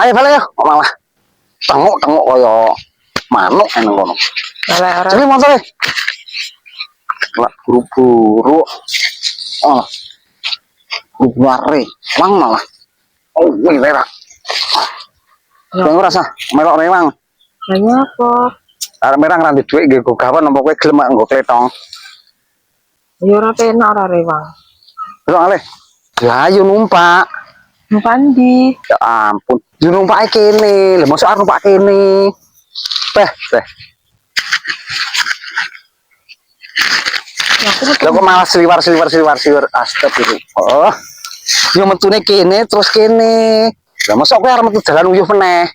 Ayo balik ya, malah tengok kaya manuk nang kono. Jadi motor e. Lah buru-buru. Oh. Buare, wang malah. Oh, wih merah. Kau rasa melok rewang. Banyak apa? Arep merah ngrandi dhuwit nggih go gawan apa kowe gelem nggo kletong. Ya ora penak ora rewang. Lho ale. Ya ayo numpak. Numpak ndi? Ya ampun. Yo numpake kene. Lha mosok arep numpak kene. Beh. Lha kok malah sliwar. Astagfirullah. Oh. Yo metune kene terus kene. Lah mosok kowe arep metu dalan uyuh meneh.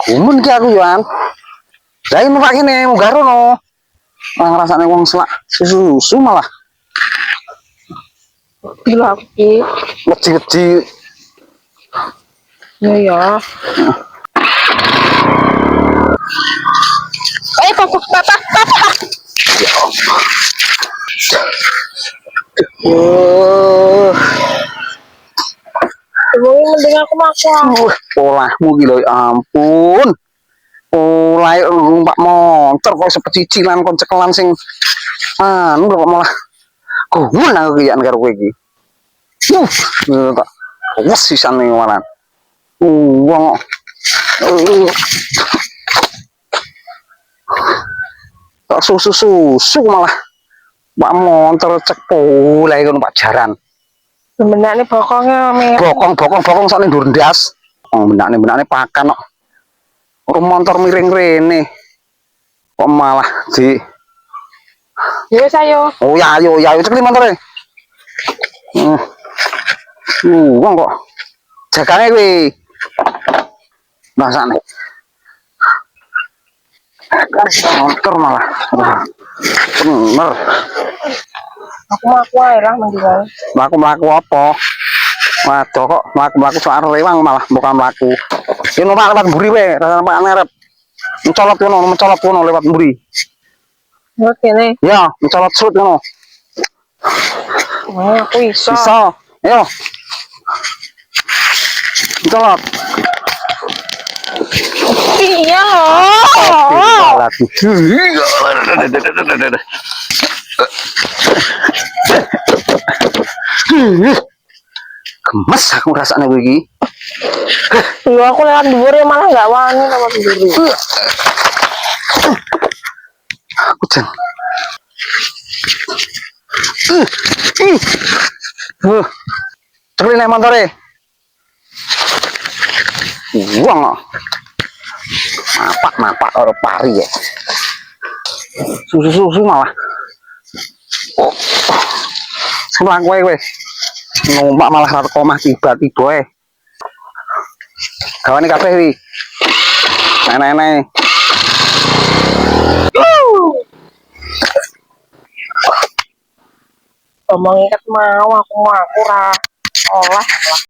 Gumun ki aku yo an. Lah iki numpak kene munggah rono. Ora ngrasakne wong selak susu malah. Gila iki. Wedi-wedi. Ya. Papa. Oh. Mending aku makan. Polahmu ki lho ampun. Mulai numpak motor kok sepet cicilan kon cekelan sing anu kok malah gumun aku ki karo kowe iki. Tak wes sisan ning waran. Wong tak susu malah Pak motor cek mulai kono Pak jaran. Benakne bokonge Bokong sak ning ndur ndas. Benakne pakan kok. Motor miring rene. Kok malah di Ya wis ayo. Oh ya ayo cekli motore. Wong kok jagane kuwi. Masane. Motor malah. Bener. Aku ae lah mendingan. Mlaku apa? Waduh kok mlaku soal rewang malah bukan mlaku. Ini numpak lewat mburi we, rasa numpak ngarep. Mencolot kono lewat mburi. Lewat kene. Ya, mencolot sud kono. Aku iso. Bisa. Ayo. Mencolot. Iya. Gemes aku rasanya begini. Yo aku lewat dhuwur ya malah enggak wani lewat dhuwur. Aku jan. Cepet nek motore. Wong. Mapak karo pari ya. Susu malah. Oh. Semlang kowe. Numpak malah rata omah tiba-tiba gawane kabeh wi. Nenek. Omong iket mau aku ora olah.